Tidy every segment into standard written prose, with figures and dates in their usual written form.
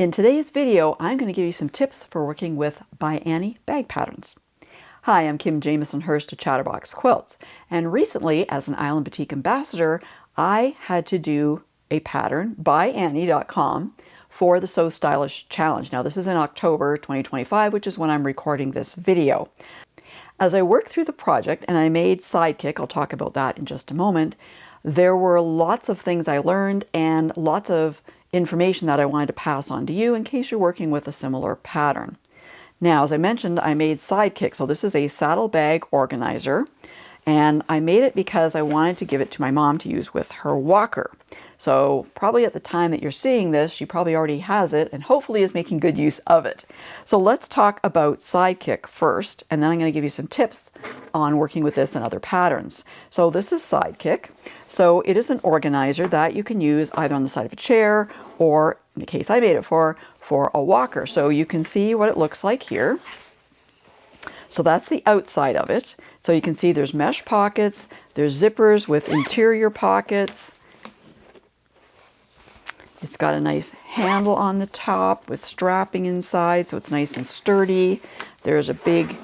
In today's video, I'm going to give you some tips for working with ByAnnie bag patterns. Hi, I'm Kim Jamieson-Hirst of Chatterbox Quilts, and recently, as an Island Boutique ambassador, I had to do a pattern, ByAnnie.com, for the So Stylish Challenge. Now, this is in October 2025, which is when I'm recording this video. As I worked through the project, and I made Sidekick, I'll talk about that in just a moment, there were lots of things I learned and lots of information that I wanted to pass on to you in case you're working with a similar pattern. Now, as I mentioned, I made Sidekick. So this is a saddle bag organizer, and I made it because I wanted to give it to my mom to use with her walker. So probably at the time that you're seeing this, she probably already has it and hopefully is making good use of it. So let's talk about Sidekick first, and then I'm going to give you some tips on working with this and other patterns. So this is Sidekick. So it is an organizer that you can use either on the side of a chair or, in the case I made it for a walker. So you can see what it looks like here. So that's the outside of it. So you can see there's mesh pockets, there's zippers with interior pockets. It's got a nice handle on the top with strapping inside, so it's nice and sturdy. There's a big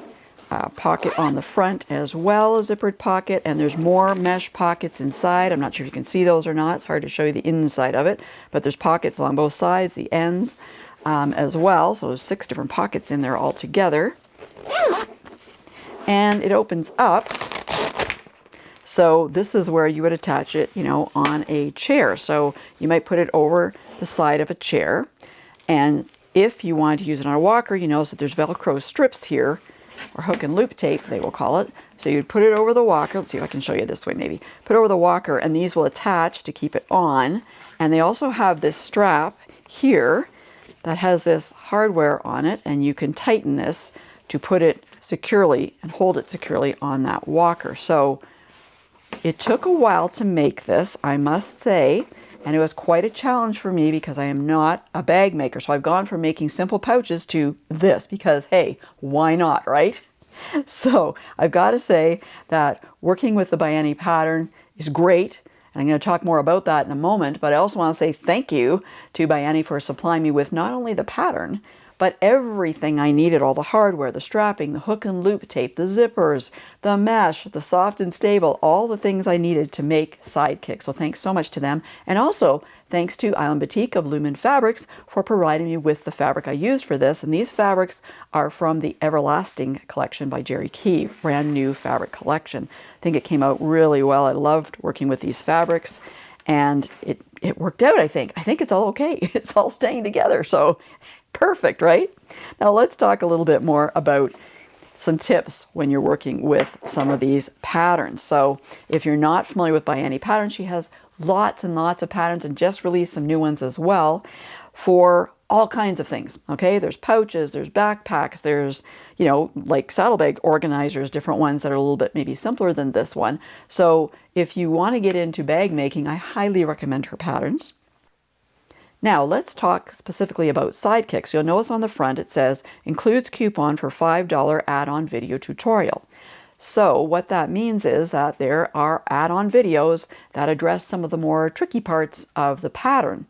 pocket on the front as well, a zippered pocket, and there's more mesh pockets inside. I'm not sure if you can see those or not. It's hard to show you the inside of it, but there's pockets along both sides, the ends as well. So there's 6 different pockets in there all together. And it opens up. So this is where you would attach it, you know, on a chair. So you might put it over the side of a chair. And if you want to use it on a walker, you notice that there's Velcro strips here, or hook and loop tape, they will call it. So you'd put it over the walker. Let's see if I can show you this way maybe. Put it over the walker, and these will attach to keep it on. And they also have this strap here that has this hardware on it, and you can tighten this to put it securely and hold it securely on that walker. So it took a while to make this, I must say, and it was quite a challenge for me because I am not a bag maker. So I've gone from making simple pouches to this because, hey, why not, right? So I've got to say that working with the ByAnnie pattern is great. And I'm going to talk more about that in a moment, but I also want to say thank you to ByAnnie for supplying me with not only the pattern, but everything I needed, all the hardware, the strapping, the hook and loop tape, the zippers, the mesh, the soft and stable, all the things I needed to make Sidekick. So thanks so much to them. And also thanks to Island Boutique of Lumen Fabrics for providing me with the fabric I used for this. And these fabrics are from the Everlasting collection by Jerry Key, brand new fabric collection. I think it came out really well. I loved working with these fabrics, and it worked out, I think. I think it's all okay. It's all staying together. So perfect, right? Now let's talk a little bit more about some tips when you're working with some of these patterns. So if you're not familiar with ByAnnie patterns, she has lots and lots of patterns and just released some new ones as well for all kinds of things. Okay, there's pouches, there's backpacks, there's, you know, like saddlebag organizers, different ones that are a little bit maybe simpler than this one. So if you want to get into bag making, I highly recommend her patterns. Now let's talk specifically about Sidekick. So you'll notice on the front it says includes coupon for $5 add-on video tutorial. So what that means is that there are add-on videos that address some of the more tricky parts of the pattern.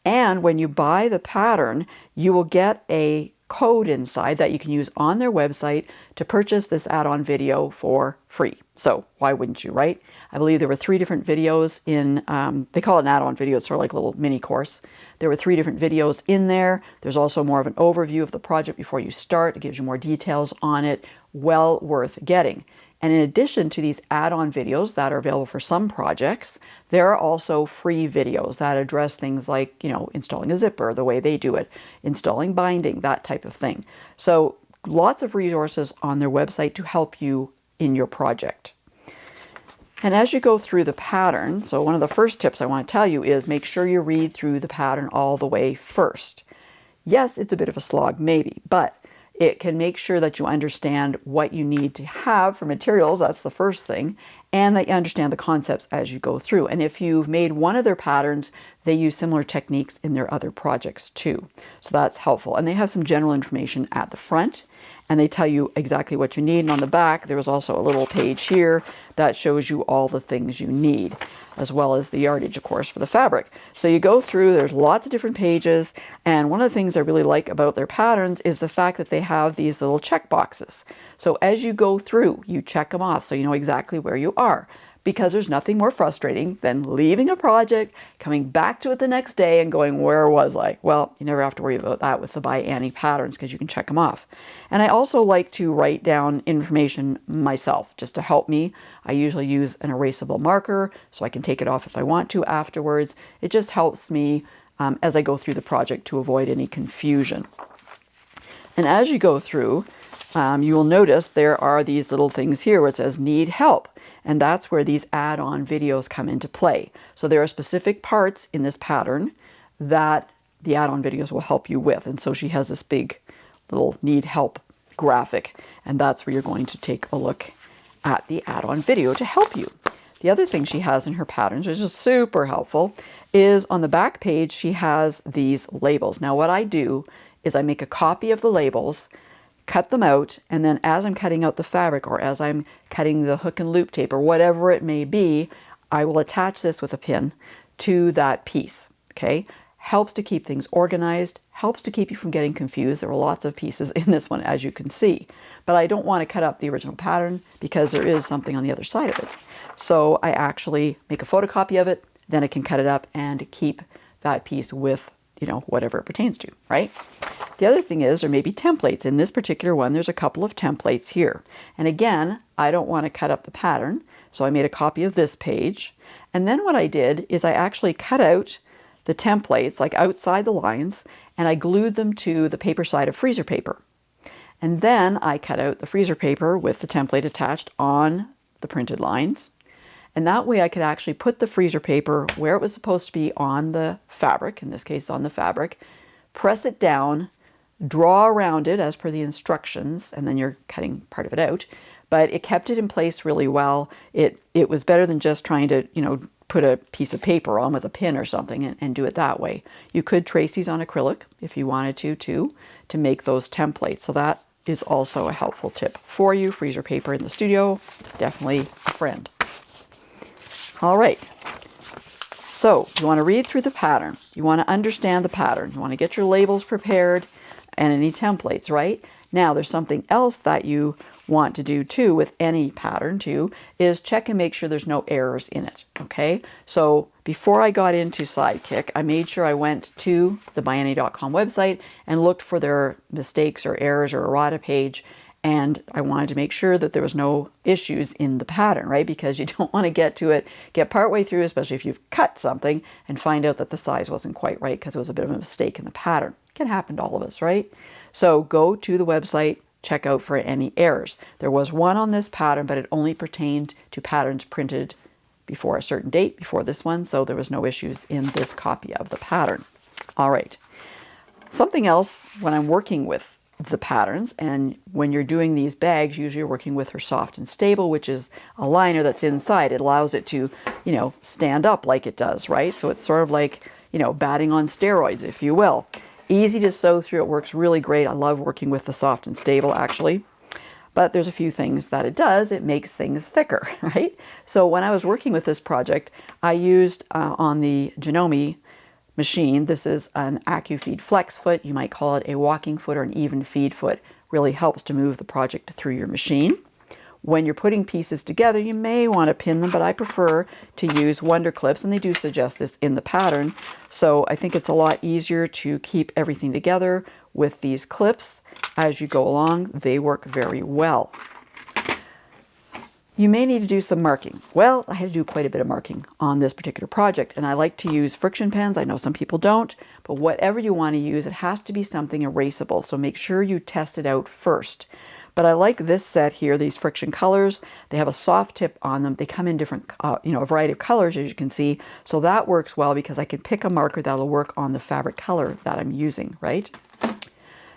And when you buy the pattern, you will get a code inside that you can use on their website to purchase this add-on video for free. So why wouldn't you, right? I believe there were 3 different videos in, they call it an add-on video, it's sort of like a little mini course. There were 3 different videos in there. There's also more of an overview of the project before you start. It gives you more details on it. Well worth getting. And in addition to these add-on videos that are available for some projects, there are also free videos that address things like, you know, installing a zipper, the way they do it, installing binding, that type of thing. So lots of resources on their website to help you in your project. And as you go through the pattern, so one of the first tips I want to tell you is make sure you read through the pattern all the way first. Yes, it's a bit of a slog maybe, but it can make sure that you understand what you need to have for materials, that's the first thing, and that you understand the concepts as you go through. And if you've made one of their patterns, they use similar techniques in their other projects too. So that's helpful. And they have some general information at the front, and they tell you exactly what you need. And on the back, there was also a little page here, that shows you all the things you need, as well as the yardage, of course, for the fabric. So you go through, there's lots of different pages, and one of the things I really like about their patterns is the fact that they have these little check boxes. So as you go through, you check them off so you know exactly where you are. Because there's nothing more frustrating than leaving a project, coming back to it the next day and going, where was I? Well, you never have to worry about that with the ByAnnie patterns because you can check them off. And I also like to write down information myself just to help me. I usually use an erasable marker so I can take it off if I want to afterwards. It just helps me as I go through the project to avoid any confusion. And as you go through, you will notice there are these little things here where it says need help. And that's where these add-on videos come into play. So there are specific parts in this pattern that the add-on videos will help you with. And so she has this big little need help graphic, and that's where you're going to take a look at the add-on video to help you. The other thing she has in her patterns, which is super helpful, is on the back page she has these labels. Now what I do is I make a copy of the labels, cut them out, and then as I'm cutting out the fabric or as I'm cutting the hook and loop tape or whatever it may be, I will attach this with a pin to that piece, okay? Helps to keep things organized, helps to keep you from getting confused. There are lots of pieces in this one, as you can see, but I don't want to cut up the original pattern because there is something on the other side of it. So I actually make a photocopy of it, then I can cut it up and keep that piece with, you know, whatever it pertains to, right? The other thing is there may be templates. In this particular one, there's a couple of templates here. And again, I don't want to cut up the pattern, so I made a copy of this page. And then what I did is I actually cut out the templates, like outside the lines, and I glued them to the paper side of freezer paper. And then I cut out the freezer paper with the template attached on the printed lines. And that way I could actually put the freezer paper where it was supposed to be on the fabric, in this case on the fabric, press it down, draw around it as per the instructions, and then you're cutting part of it out. But it kept it in place really well. It was better than just trying to, you know, put a piece of paper on with a pin or something and do it that way. You could trace these on acrylic if you wanted to make those templates. So that is also a helpful tip for you. Freezer paper in the studio, definitely a friend. All right, so you want to read through the pattern. You want to understand the pattern. You want to get your labels prepared and any templates, right? Now, there's something else that you want to do too with any pattern too, is check and make sure there's no errors in it, okay? So before I got into Sidekick, I made sure I went to the ByAnnie.com website and looked for their mistakes or errors or errata page. And I wanted to make sure that there was no issues in the pattern, right? Because you don't want to get to it, get partway through, especially if you've cut something, and find out that the size wasn't quite right because it was a bit of a mistake in the pattern. It can happen to all of us, right? So go to the website, check out for any errors. There was one on this pattern, but it only pertained to patterns printed before a certain date, before this one, so there was no issues in this copy of the pattern. All right. Something else when I'm working with the patterns, and when you're doing these bags, usually you're working with her Soft and Stable, which is a liner that's inside. It allows it to, you know, stand up like it does, right? So it's sort of like, you know, batting on steroids, if you will. Easy to sew through. It works really great. I love working with the Soft and Stable, actually. But there's a few things that it does. It makes things thicker, right? So when I was working with this project, I used on the Janome machine, this is an AccuFeed Flex foot. You might call it a walking foot or an even feed foot. Really helps to move the project through your machine. When you're putting pieces together, you may want to pin them, but I prefer to use Wonder Clips, and they do suggest this in the pattern. So I think it's a lot easier to keep everything together with these clips as you go along. They work very well. You may need to do some marking. Well, I had to do quite a bit of marking on this particular project, and I like to use friction pens. I know some people don't, but whatever you want to use, it has to be something erasable. So make sure you test it out first. But I like this set here, these friction colors. They have a soft tip on them. They come in different, you know, a variety of colors, as you can see. So that works well because I can pick a marker that'll work on the fabric color that I'm using, right?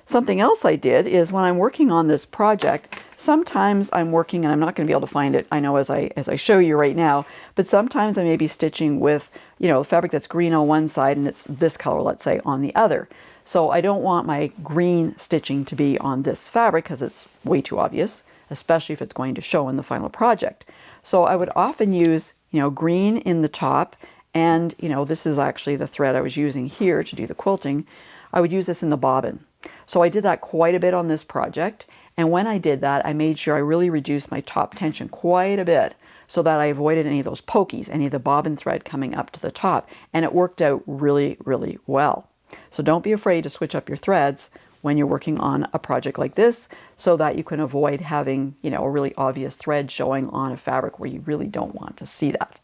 Something else I did is when I'm working on this project, sometimes I'm working, and I'm not going to be able to find it, I know, as I show you right now, but sometimes I may be stitching with, you know, fabric that's green on one side and it's this color, let's say, on the other. So I don't want my green stitching to be on this fabric because it's way too obvious, especially if it's going to show in the final project. So I would often use, green in the top, and, this is actually the thread I was using here to do the quilting. I would use this in the bobbin. So I did that quite a bit on this project, and when I did that, I made sure I really reduced my top tension quite a bit so that I avoided any of those pokies, any of the bobbin thread coming up to the top, and it worked out really, really well. So don't be afraid to switch up your threads when you're working on a project like this so that you can avoid having, a really obvious thread showing on a fabric where you really don't want to see that.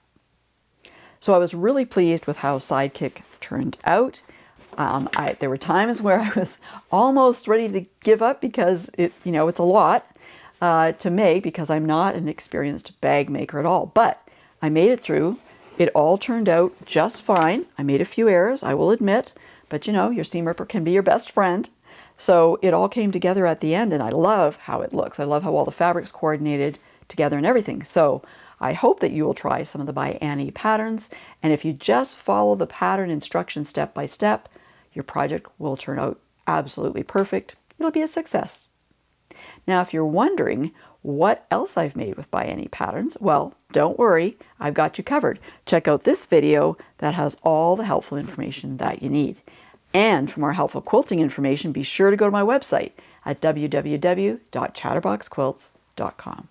So I was really pleased with how Sidekick turned out. There were times where I was almost ready to give up because it's a lot to make because I'm not an experienced bag maker at all. But I made it through. It all turned out just fine. I made a few errors, I will admit, but your seam ripper can be your best friend. So it all came together at the end, and I love how it looks. I love how all the fabrics coordinated together and everything. So I hope that you will try some of the ByAnnie patterns, and if you just follow the pattern instructions step by step, your project will turn out absolutely perfect. It'll be a success. Now, if you're wondering what else I've made with ByAnnie patterns, well, don't worry, I've got you covered. Check out this video that has all the helpful information that you need. And for more helpful quilting information, be sure to go to my website at www.chatterboxquilts.com.